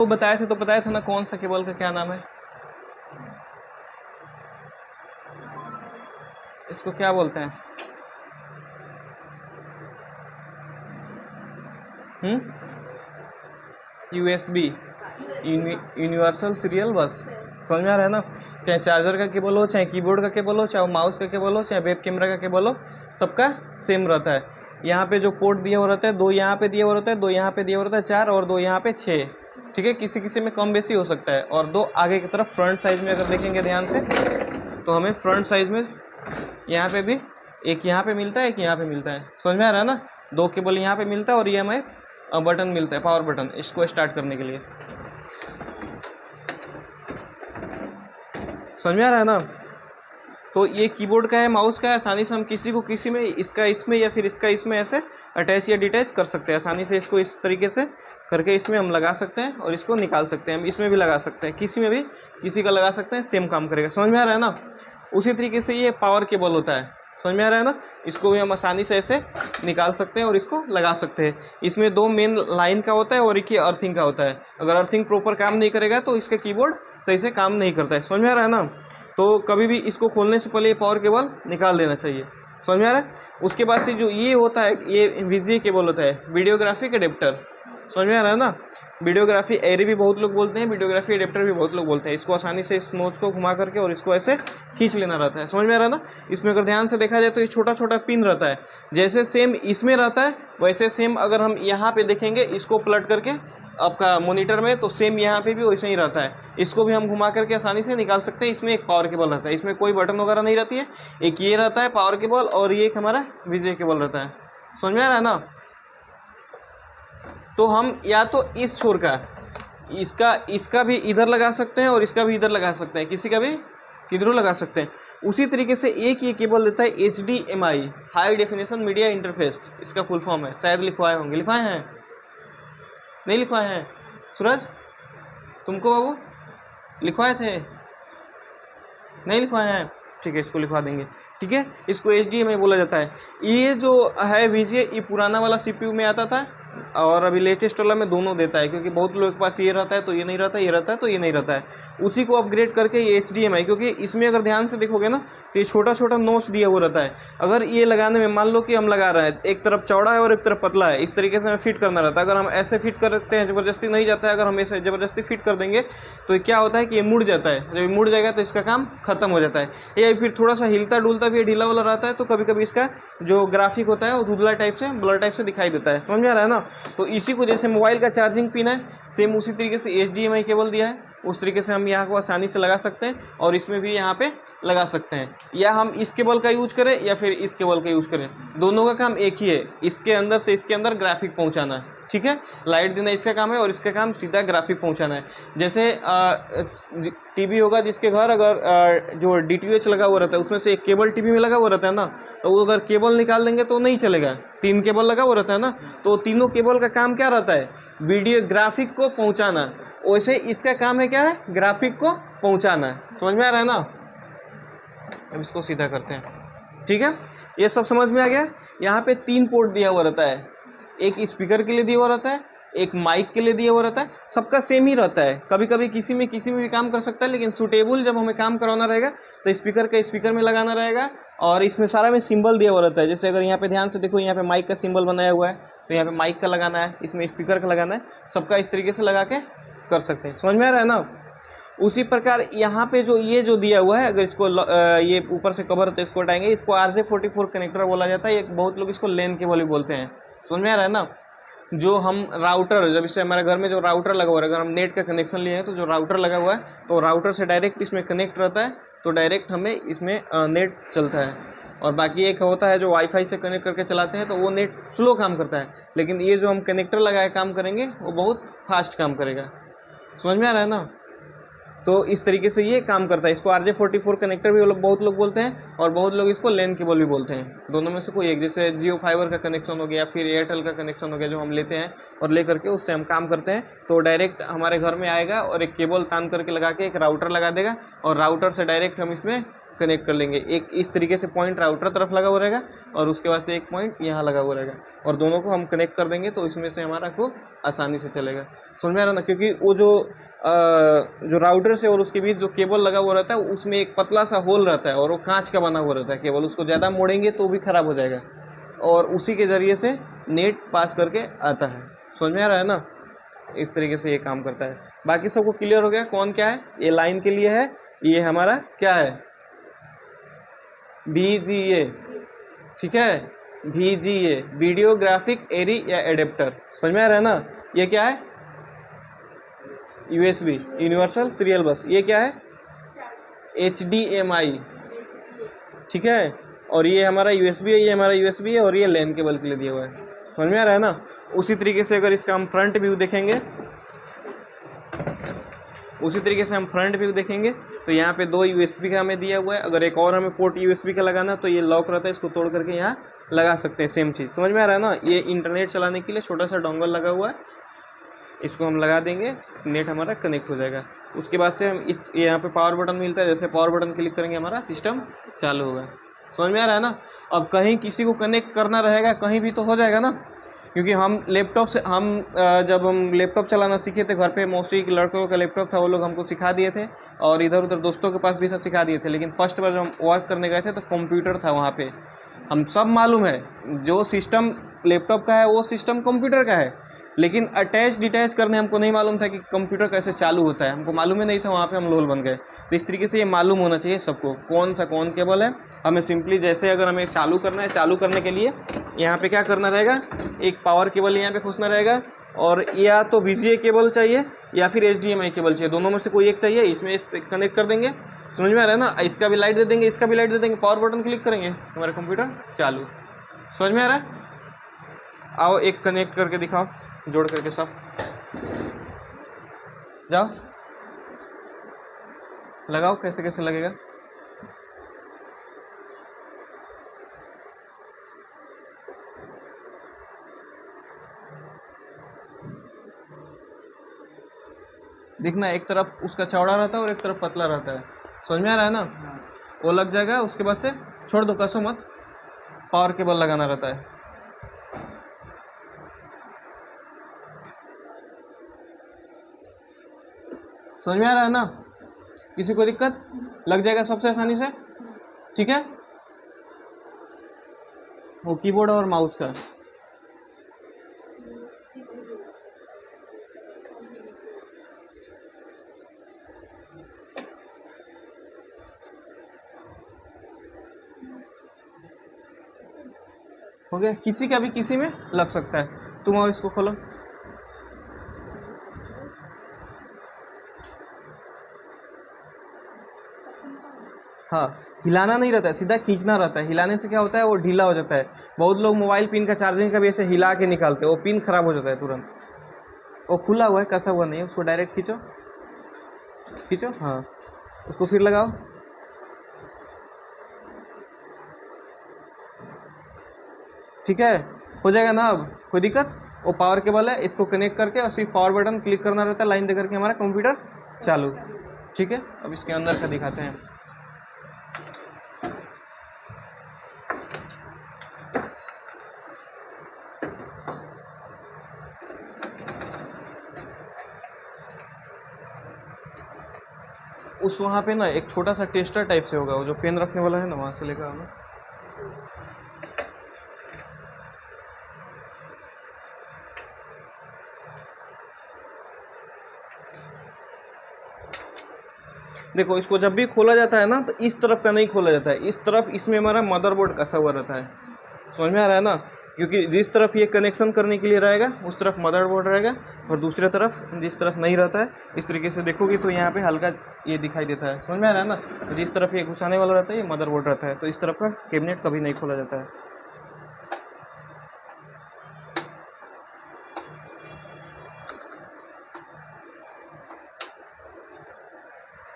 तो बताया था ना कौन सा केबल का क्या नाम है, इसको क्या बोलते हैं? यूएसबी, यूनिवर्सल सीरियल बस। समझ में आ रहा है ना? चाहे चार्जर का केबल हो, चाहे कीबोर्ड का केबल हो, चाहे माउस का केबल हो, चाहे वेब कैमरा का केबल हो, सबका सेम रहता है। यहाँ पे जो पोर्ट दिया हुआ रहता है, 2 यहाँ पे दिया हुआ रहता है, 2 यहाँ पे दिया हुआ रहता है, 4 और 2 यहाँ पे 6। ठीक है, किसी किसी में कम बेसी हो सकता है। और 2 आगे की तरफ फ्रंट साइज में अगर देखेंगे ध्यान से, तो हमें फ्रंट साइज में यहाँ पे भी एक यहाँ पे मिलता है, एक यहाँ पे मिलता है। समझ में आ रहा है ना? 2 केबल यहाँ पे मिलता है और ये हमें बटन मिलता है, पावर बटन, इसको स्टार्ट करने के लिए। समझ में आ रहा है ना? तो ये कीबोर्ड का है, माउस का है, आसानी से हम किसी को किसी में, इसका इसमें या फिर इसका इसमें ऐसे अटैच या डिटैच कर सकते हैं आसानी से। इसको इस तरीके से करके इसमें हम लगा सकते हैं और इसको निकाल सकते हैं। हम इसमें भी लगा सकते हैं, किसी में भी किसी का लगा सकते हैं, सेम काम करेगा। समझ में आ रहा है ना? उसी तरीके से ये पावर केबल होता है। समझ में आ रहा है ना? इसको भी हम आसानी से ऐसे निकाल सकते हैं और इसको लगा सकते हैं। इसमें 2 मेन लाइन का होता है और एक ही अर्थिंग का होता है। अगर अर्थिंग प्रॉपर काम नहीं करेगा तो इसका कीबोर्ड सही से काम नहीं करता है। समझ में आ रहा है ना? तो कभी भी इसको खोलने से पहले ये पावर केबल निकाल देना चाहिए। समझ में आ रहा है? उसके बाद से जो ये होता है, ये वीजीए केबल होता है, वीडियोग्राफिक एडेप्टर। समझ में आ रहा है ना? वीडियोग्राफी एरे भी बहुत लोग बोलते हैं, वीडियोग्राफी एडेप्टर भी बहुत लोग बोलते हैं। इसको आसानी से इस नोच को घुमा करके और इसको ऐसे खींच लेना रहता है। समझ में आ रहा है ना? इसमें अगर ध्यान से देखा जाए तो ये छोटा छोटा पिन रहता है, जैसे सेम इसमें रहता है वैसे सेम अगर हम यहाँ पे देखेंगे इसको पलट करके आपका मॉनिटर में, तो सेम यहाँ पे भी वैसे ही रहता है। इसको भी हम घुमा करके आसानी से निकाल सकते हैं। इसमें एक पावर केबल रहता है, इसमें कोई बटन वगैरह नहीं रहती है। एक ये रहता है पावर केबल और ये एक हमारा वीजे केबल रहता है। समझ में आ रहा है ना? तो हम या तो इस छोर का इसका भी इधर लगा सकते हैं और इसका भी इधर लगा सकते हैं, किसी का भी किधरों लगा सकते हैं। उसी तरीके से एक ये केबल देता है HDMI, high definition media interface, इसका फुल फॉर्म है। शायद लिखवाए होंगे, लिखवाए हैं? नहीं लिखवाए हैं? सूरज, तुमको बाबू लिखवाए थे? नहीं लिखवाए हैं? ठीक है, इसको लिखवा देंगे। ठीक है, इसको HDMI बोला जाता है। ये जो है VGA, ये पुराना वाला CPU में आता था और अभी लेटेस्ट वाला में दोनों देता है, क्योंकि बहुत लोगों के पास ये रहता है तो ये नहीं रहता, ये रहता है तो ये नहीं रहता है। उसी को अपग्रेड करके ये HDMI, क्योंकि इसमें अगर ध्यान से देखोगे ना तो ये छोटा छोटा नोच दिया हुआ रहता है। अगर ये लगाने में मान लो कि हम लगा रहे हैं, एक तरफ चौड़ा है और एक तरफ पतला है, इस तरीके से हमें फिट करना रहता है। अगर हम ऐसे फिट करते हैं ज़बरदस्ती नहीं जाता है, अगर हम ऐसे ज़बरदस्ती फिट कर देंगे तो क्या होता है कि ये मुड़ जाता है। जब ये मुड़ जाएगा तो इसका काम खत्म हो जाता है। या फिर थोड़ा सा हिलता डुलता भी ढीला वाला रहता है तो कभी कभी इसका जो ग्राफिक होता है वो धुंधला टाइप से, ब्लर टाइप से दिखाई देता है। समझ में आ रहा है ना? तो इसी को जैसे मोबाइल का चार्जिंग पिन है, सेम उसी तरीके से HDMI केबल दिया है, उस तरीके से हम यहाँ को आसानी से लगा सकते हैं और इसमें भी यहाँ पे लगा सकते हैं। या हम इस केबल का यूज करें या फिर इस केबल का यूज करें, दोनों का काम एक ही है, इसके अंदर से इसके अंदर ग्राफिक पहुँचाना है। ठीक है, लाइट देना इसका काम है और इसका काम सीधा ग्राफिक पहुंचाना है। जैसे टीवी होगा जिसके घर, अगर जो DTH लगा हुआ रहता है उसमें से एक केबल टीवी में लगा हुआ रहता है ना, तो वो अगर केबल निकाल देंगे तो नहीं चलेगा। 3 केबल लगा हुआ रहता है ना, तो तीनों केबल का काम क्या रहता है? वीडियो ग्राफिक को पहुंचाना। वैसे इसका काम है क्या है? ग्राफिक को पहुंचाना। समझ में आ रहा है ना? अब इसको सीधा करते हैं। ठीक है, ये सब समझ में आ गया। यहाँ पे 3 पोर्ट दिया हुआ रहता है, एक स्पीकर के लिए दिया हुआ रहता है, एक माइक के लिए दिया हुआ रहता है। सबका सेम ही रहता है, कभी कभी किसी में भी काम कर सकता है, लेकिन सूटेबल जब हमें काम करवाना रहेगा तो स्पीकर का स्पीकर में लगाना रहेगा। और इसमें सारा में सिंबल दिया हुआ रहता है। जैसे अगर यहाँ पे ध्यान से देखो, यहाँ पे माइक का सिंबल बनाया हुआ है, तो यहाँ पे माइक का लगाना है, इसमें स्पीकर का लगाना है। सबका इस तरीके से लगा के कर सकते हैं। समझ में आ रहा है ना? उसी प्रकार यहाँ पे जो ये जो दिया हुआ है, अगर इसको ये ऊपर से कवर होता है, इसको हटाएंगे, इसको RJ44 कनेक्टर बोला जाता है। बहुत लोग इसको LAN केबल भी बोलते हैं। समझ में आ रहा है ना? जो हम राउटर, जब इससे हमारे घर में जो राउटर लगा हुआ है, अगर हम नेट का कनेक्शन लिए हैं तो जो राउटर लगा हुआ है, तो राउटर से डायरेक्ट इसमें कनेक्ट रहता है, तो डायरेक्ट हमें इसमें नेट चलता है। और बाकी एक होता है जो वाईफाई से कनेक्ट करके चलाते हैं, तो वो नेट स्लो काम करता है। लेकिन ये जो हम कनेक्टर लगा के काम करेंगे वो बहुत फास्ट काम करेगा। समझ में आ रहा है ना? तो इस तरीके से ये काम करता है। इसको RJ44 कनेक्टर भी बहुत लोग बोलते हैं और बहुत लोग इसको LAN केबल भी बोलते हैं। दोनों में से कोई एक, जैसे जियो फाइबर का कनेक्शन हो गया, फिर एयरटेल का कनेक्शन हो गया, जो हम लेते हैं और ले करके उससे हम काम करते हैं, तो डायरेक्ट हमारे घर में आएगा और एक केबल तान करके लगा के एक राउटर लगा देगा और राउटर से डायरेक्ट हम इसमें कनेक्ट कर लेंगे। एक इस तरीके से पॉइंट राउटर तरफ लगा हुआ रहेगा और उसके बाद से एक पॉइंट यहाँ लगा हुआ रहेगा और दोनों को हम कनेक्ट कर देंगे तो इसमें से हमारा खूब आसानी से चलेगा। समझ में आ रहा ना, क्योंकि वो जो राउटर से और उसके बीच जो केबल लगा हुआ रहता है उसमें एक पतला सा होल रहता है और वो कांच का बना हुआ रहता है केबल, उसको ज़्यादा मोड़ेंगे तो भी ख़राब हो जाएगा और उसी के ज़रिए से नेट पास करके आता है। समझ में आ रहा है ना, इस तरीके से ये काम करता है। बाकी सबको क्लियर हो गया कौन क्या है? ये लाइन के लिए है, ये हमारा क्या है? VGA, ठीक है, VGA वीडियो ग्राफिक एरी या एडेप्टर। समझ में आ रहा है ना, ये क्या है? USB यूनिवर्सल सीरियल बस। ये क्या है? HDMI, ठीक है, और ये हमारा USB है, ये हमारा USB है और ये लैन केबल के लिए दिया हुआ है। समझ में आ रहा है ना। उसी तरीके से अगर इसका हम फ्रंट व्यू देखेंगे, उसी तरीके से हम फ्रंट व्यू देखेंगे तो यहाँ पे 2 USB का हमें दिया हुआ है। अगर एक और हमें पोर्ट USB का लगाना तो ये लॉक रहता है, इसको तोड़ करके यहाँ लगा सकते हैं। सेम चीज़, समझ में आ रहा है ना। ये इंटरनेट चलाने के लिए छोटा सा डोंगल लगा हुआ है, इसको हम लगा देंगे, नेट हमारा कनेक्ट हो जाएगा। उसके बाद से हम इस यहाँ पे पावर बटन मिलता है, जैसे पावर बटन क्लिक करेंगे हमारा सिस्टम चालू होगा। समझ में आ रहा है ना। अब कहीं किसी को कनेक्ट करना रहेगा कहीं भी तो हो जाएगा ना, क्योंकि हम लैपटॉप से जब हम लैपटॉप चलाना सीखे थे घर पे, मोस्टली लड़कों का लैपटॉप था, वो लोग हमको सिखा दिए थे और इधर उधर दोस्तों के पास भी था सिखा दिए थे। लेकिन फर्स्ट बार जब हम वर्क करने गए थे तो कंप्यूटर था वहाँ पे, हम सब मालूम है जो सिस्टम लैपटॉप का है वो सिस्टम कंप्यूटर का है, लेकिन अटैच डिटैच करने हमको नहीं मालूम था कि कंप्यूटर कैसे चालू होता है, हमको मालूम ही नहीं था। वहाँ पे हम लोल बन गए। तो इस तरीके से ये मालूम होना चाहिए सबको कौन सा कौन केबल है। हमें सिंपली जैसे अगर हमें चालू करना है, चालू करने के लिए यहाँ पे क्या करना रहेगा, एक पावर केबल यहाँ पे खोसना रहेगा और या तो VGA केबल चाहिए या फिर HDMI केबल चाहिए, दोनों में से कोई एक चाहिए, इसमें इससे कनेक्ट कर देंगे। समझ में आ रहा है ना। इसका भी लाइट दे देंगे, इसका भी लाइट दे देंगे, पावर बटन क्लिक करेंगे, हमारा कंप्यूटर चालू। समझ में आ रहा है। आओ एक कनेक्ट करके दिखाओ, जोड़ करके सब जाओ, लगाओ कैसे कैसे लगेगा। दिखना, एक तरफ उसका चौड़ा रहता है और एक तरफ पतला रहता है। समझ में आ रहा है ना। वो लग जाएगा, उसके बाद से छोड़ दो, कसो मत, पावर केबल लगाना रहता है। समझ में आ रहा है ना। किसी को दिक्कत? लग जाएगा सबसे आसानी से, ठीक है। वो कीबोर्ड और माउस का हो गया। किसी का भी किसी में लग सकता है। तुम आओ इसको खोलो। हाँ, हिलाना नहीं रहता है, सीधा खींचना रहता है। हिलाने से क्या होता है, वो ढीला हो जाता है। बहुत लोग मोबाइल पिन का चार्जिंग का भी ऐसे हिला के निकालते हैं, वो पिन खराब हो जाता है तुरंत। वो खुला हुआ है, कसा हुआ नहीं है, उसको डायरेक्ट खींचो, खींचो, हाँ, उसको फिर लगाओ। ठीक है, हो जाएगा ना। अब कोई दिक्कत? वो पावर केबल है, इसको कनेक्ट करके और सिर्फ पावर बटन क्लिक करना रहता है, लाइन दे करके हमारा कंप्यूटर चालू। ठीक है, अब इसके अंदर का दिखाते हैं। उस वहाँ पे ना एक छोटा सा टेस्टर टाइप से होगा, वो जो पेन रखने वाला है ना, वहाँ से लेकर आना। देखो, इसको जब भी खोला जाता है ना तो इस तरफ का नहीं खोला जाता है, इस तरफ इसमें हमारा मदरबोर्ड कसा हुआ रहता है। समझ में आ रहा है ना। क्योंकि जिस तरफ ये कनेक्शन करने के लिए रहेगा उस तरफ मदरबोर्ड रहेगा और दूसरे तरफ जिस तरफ नहीं रहता है, इस तरीके से देखोगे तो यहाँ पे हल्का ये दिखाई देता है। समझ में आ रहा है ना। तो जिस तरफ ये घुसाने वाला रहता है ये मदरबोर्ड रहता है, तो इस तरफ का कैबिनेट कभी नहीं खोला जाता है।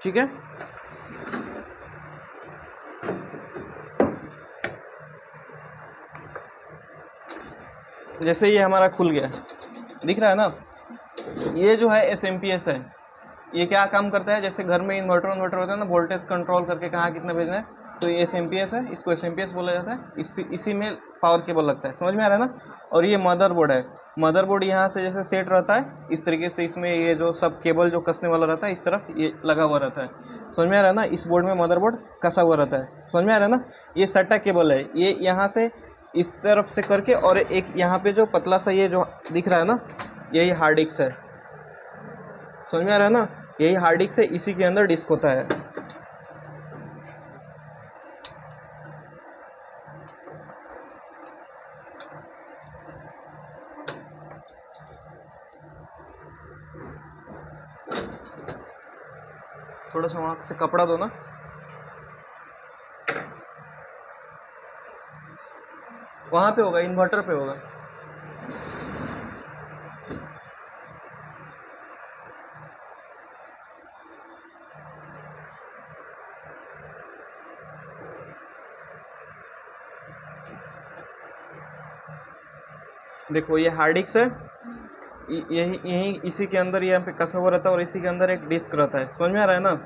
ठीक है, जैसे ये हमारा खुल गया, दिख रहा है ना। ये जो है SMPS है, ये क्या काम करता है, जैसे घर में इन्वर्टर होता है ना, वोल्टेज कंट्रोल करके कहाँ कितना भेजना है तो ये SMPS है, इसको SMPS बोला जाता है। इसी में पावर केबल लगता है, समझ में आ रहा है ना। और ये मदरबोर्ड है, मदरबोर्ड यहाँ से जैसे सेट रहता है इस तरीके से, इसमें ये जो सब केबल जो कसने वाला रहता है इस तरफ ये लगा हुआ रहता है, समझ में आ रहा है ना। इस बोर्ड में मदरबोर्ड कसा हुआ रहता है, समझ में आ रहा है ना। ये सट्टा केबल है, ये यहाँ से इस तरफ से करके, और एक यहाँ पे जो पतला सा ये जो दिख रहा है ना, यही हार्ड डिस्क है, समझ में आ रहा है ना। यही हार्ड डिस्क है, इसी के अंदर डिस्क होता है। थोड़ा सा वहाँ से कपड़ा दो ना। वहाँ पे होगा, इन्वर्टर पे होगा। देखो ये हार्ड डिस्क है, यही यही इसी के अंदर यहाँ पे कसा हुआ रहता है, और इसी के अंदर एक डिस्क रहता है, समझ में आ रहा है ना।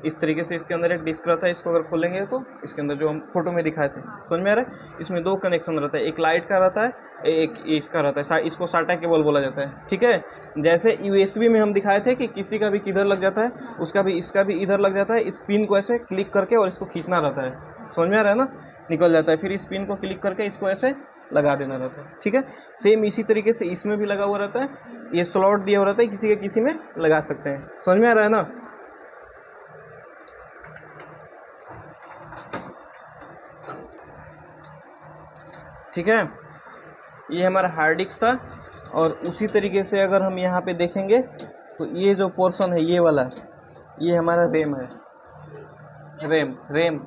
इस तरीके से इसके अंदर एक डिस्क रहता है, इसको अगर खोलेंगे तो इसके अंदर जो हम फोटो में दिखाए थे, समझ में आ रहा है। इसमें दो कनेक्शन रहता है, एक लाइट का रहता है, एक इसका रहता है, इसको साटा केबल बोला जाता है, ठीक है। जैसे USB में हम दिखाए थे कि किसी का भी किधर लग जाता है, उसका भी इसका भी इधर लग जाता है। इस पिन को ऐसे क्लिक करके और इसको खींचना रहता है, समझ में आ रहा है ना, निकल जाता है। फिर इस पिन को क्लिक करके इसको ऐसे लगा देना रहता है, ठीक है। सेम इसी तरीके से इसमें भी लगा हुआ रहता है, ये स्लॉट दिया हुआ रहता है, किसी के किसी में लगा सकते हैं, समझ में आ रहा है ना। ठीक है, ये हमारा हार्ड डिस्क था। और उसी तरीके से अगर हम यहाँ पे देखेंगे तो ये जो पोर्शन है ये वाला, ये हमारा रैम है, रैम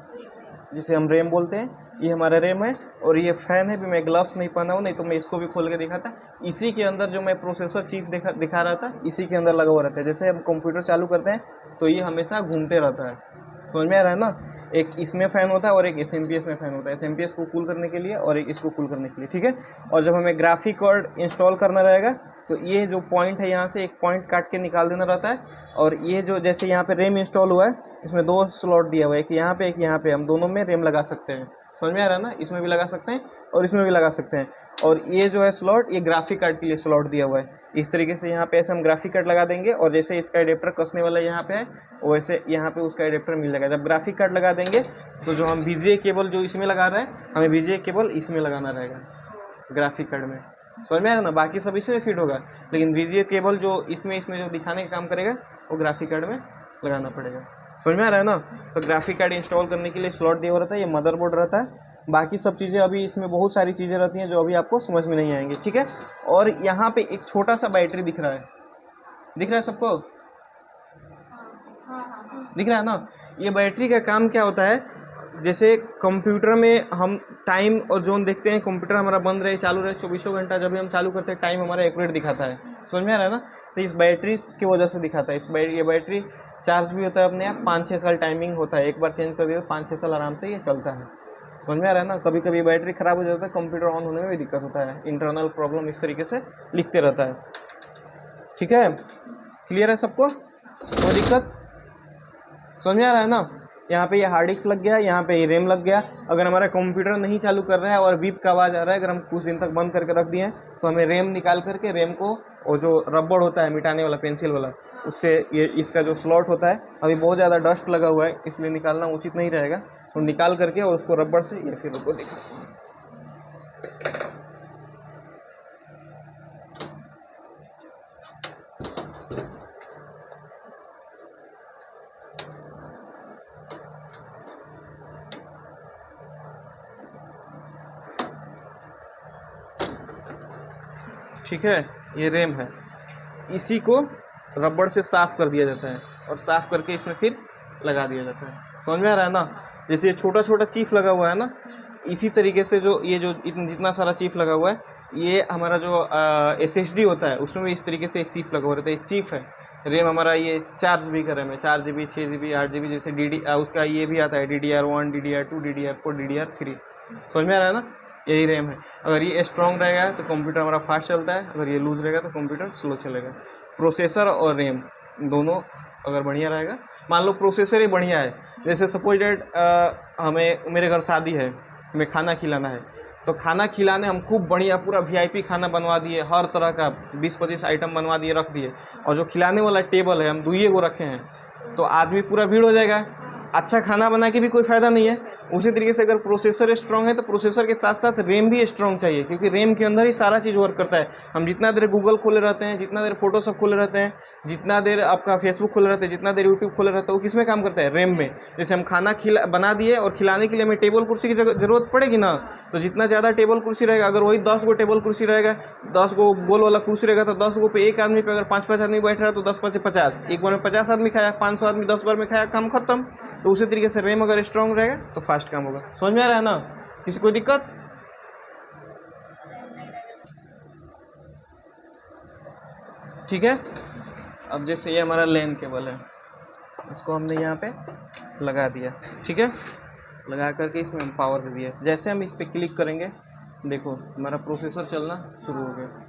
जिसे हम रैम बोलते हैं, ये हमारा रैम है। और ये फैन है, भी मैं ग्लव्स नहीं पहना हूँ, नहीं तो मैं इसको भी खोल के दिखाता। इसी के अंदर जो मैं प्रोसेसर चिप दिखा रहा था, इसी के अंदर लगा हुआ रहता है। जैसे हम कंप्यूटर चालू करते हैं तो ये हमेशा घूमते रहता है, समझ में आ रहा है ना। एक इसमें फ़ैन होता है और एक SMPS में फ़ैन होता है, SMPS को कूल करने के लिए और एक इसको कूल करने के लिए, ठीक है। और जब हमें ग्राफिक कार्ड इंस्टॉल करना रहेगा तो ये जो पॉइंट है, यहाँ से एक पॉइंट काट के निकाल देना रहता है। और ये जो जैसे यहाँ पे रैम इंस्टॉल हुआ है, इसमें दो स्लॉट दिया हुआ है, एक यहाँ पे एक यहाँ पे, हम दोनों में रैम लगा सकते हैं, समझ में आ रहा है ना। इसमें भी लगा सकते हैं और इसमें भी लगा सकते हैं। और ये जो है स्लॉट, ये ग्राफिक कार्ड के लिए स्लॉट दिया हुआ है। इस तरीके से यहाँ पे ऐसे हम ग्राफिक कार्ड लगा देंगे, और जैसे इसका एडेप्टर कसने वाला यहाँ पे है, वैसे यहाँ पे उसका एडेप्टर मिल जाएगा। जब ग्राफिक कार्ड लगा देंगे तो जो हम VGA केबल जो इसमें लगा रहे हैं, हमें VGA केबल इसमें लगाना रहेगा, ग्राफिक कार्ड में, समझ में आ रहा है ना। बाकी सब इसमें फिट होगा, लेकिन VGA केबल जो इसमें जो दिखाने का काम करेगा वो ग्राफिक कार्ड में लगाना पड़ेगा, समझ में आ रहा है ना। तो ग्राफिक कार्ड इंस्टॉल करने के लिए स्लॉट दिया हुआ रहता है, ये मदरबोर्ड रहता है। बाकी सब चीज़ें अभी इसमें बहुत सारी चीज़ें रहती हैं जो अभी आपको समझ में नहीं आएंगी, ठीक है। और यहाँ पे एक छोटा सा बैटरी दिख रहा है सबको, दिख रहा है ना। ये बैटरी का काम क्या होता है, जैसे कंप्यूटर में हम टाइम और जोन देखते हैं, कंप्यूटर हमारा बंद रहे चालू रहे 24 घंटा, जब भी हम चालू करते हैं टाइम हमारा एक्यूरेट दिखाता है, समझ में आ रहा है ना। तो इस बैटरी की वजह से दिखाता है। ये बैटरी चार्ज भी होता है अपने आप, 5-6 साल टाइमिंग होता है, एक बार चेंज कर दिया तो 5-6 साल आराम से ये चलता है, समझ में आ रहा है ना। कभी कभी बैटरी ख़राब हो जाता है, कंप्यूटर ऑन होने में भी दिक्कत होता है, इंटरनल प्रॉब्लम इस तरीके से लिखते रहता है, ठीक है। क्लियर है सबको, कोई दिक्कत, समझ में आ रहा है ना। यहाँ पे ये हार्ड डिस्क लग गया, यहाँ पे ये रैम लग गया। अगर हमारा कंप्यूटर नहीं चालू कर रहा है और बीप का आवाज़ आ रहा है, अगर हम कुछ दिन तक बंद करके रख दिए हैं, तो हमें रैम निकाल करके, रैम को और जो रबड़ होता है मिटाने वाला, पेंसिल वाला, उससे ये इसका जो स्लॉट होता है, अभी बहुत ज़्यादा डस्ट लगा हुआ है इसलिए निकालना उचित नहीं रहेगा, तो निकाल करके और उसको रबड़ से ये फिर उसको दिखा। ठीक है, ये रैम है, इसी को रबड़ से साफ़ कर दिया जाता है और साफ़ करके इसमें फिर लगा दिया जाता है, समझ में आ रहा है ना। जैसे ये छोटा छोटा चिप लगा हुआ है ना, इसी तरीके से जो ये जो जितना सारा चिप लगा हुआ है, ये हमारा जो SSD होता है उसमें भी इस तरीके से चिप लगा हुआ रहता है। ये चिप है, रैम हमारा ये 4 GB का रैम है, 4 GB, 6 GB, 8 GB, जैसे उसका ये भी आता है DDR1, DDR2, DDR4, DDR3, समझ में आ रहा है ना। यही रैम है। अगर ये स्ट्रॉन्ग रहेगा तो कंप्यूटर हमारा फास्ट चलता है, अगर ये लूज रहेगा तो कंप्यूटर स्लो चलेगा। प्रोसेसर और रैम दोनों अगर बढ़िया रहेगा, मान लो प्रोसेसर ही बढ़िया है जैसे सपोज डेट हमें मेरे घर शादी है, हमें खाना खिलाना है, तो खाना खिलाने हम खूब बढ़िया पूरा वीआईपी खाना बनवा दिए, हर तरह का 20-25 आइटम बनवा दिए, रख दिए, और जो खिलाने वाला टेबल है हम 2 को रखे हैं, तो आदमी पूरा भीड़ हो जाएगा। अच्छा खाना बना के भी कोई फ़ायदा नहीं है। उसी तरीके से अगर प्रोसेसर स्ट्रॉन्ग है तो प्रोसेसर के साथ साथ रैम भी स्ट्रॉन्ग चाहिए, क्योंकि रैम के अंदर ही सारा चीज़ वर्क करता है। हम जितना देर गूगल खोले रहते हैं, जितना देर फोटोशॉप खोले रहते हैं, जितना देर आपका फेसबुक खोले रहते हैं, जितना देर यूट्यूब खोले रहता है, वो किस में काम करता है? रैम में। जैसे हम खाना बना दिए और खिलाने के लिए हमें टेबल कुर्सी की जरूरत पड़ेगी ना, तो जितना ज़्यादा टेबल कुर्सी रहेगा, अगर वही 10 गो टेबल कुर्सी रहेगा, 10 गो गोल वाला कुर्सी रहेगा, तो 10 गो पे एक आदमी पे अगर 5-5 आदमी बैठ रहा है तो 10-5 50, एक बार में 50 आदमी खाया, 500 आदमी 10 बार में खाया, काम खत्म। तो उसी तरीके से रैम अगर स्ट्रॉन्ग रहेगा तो फास्ट काम होगा। समझ में आ रहा है ना? किसी कोई दिक्कत? ठीक है। अब जैसे ये हमारा लैन केबल है, इसको हमने यहाँ पे लगा दिया, ठीक है, लगा करके इसमें हम पावर दे दिया। जैसे हम इस पर क्लिक करेंगे, देखो हमारा प्रोसेसर चलना शुरू हो गया।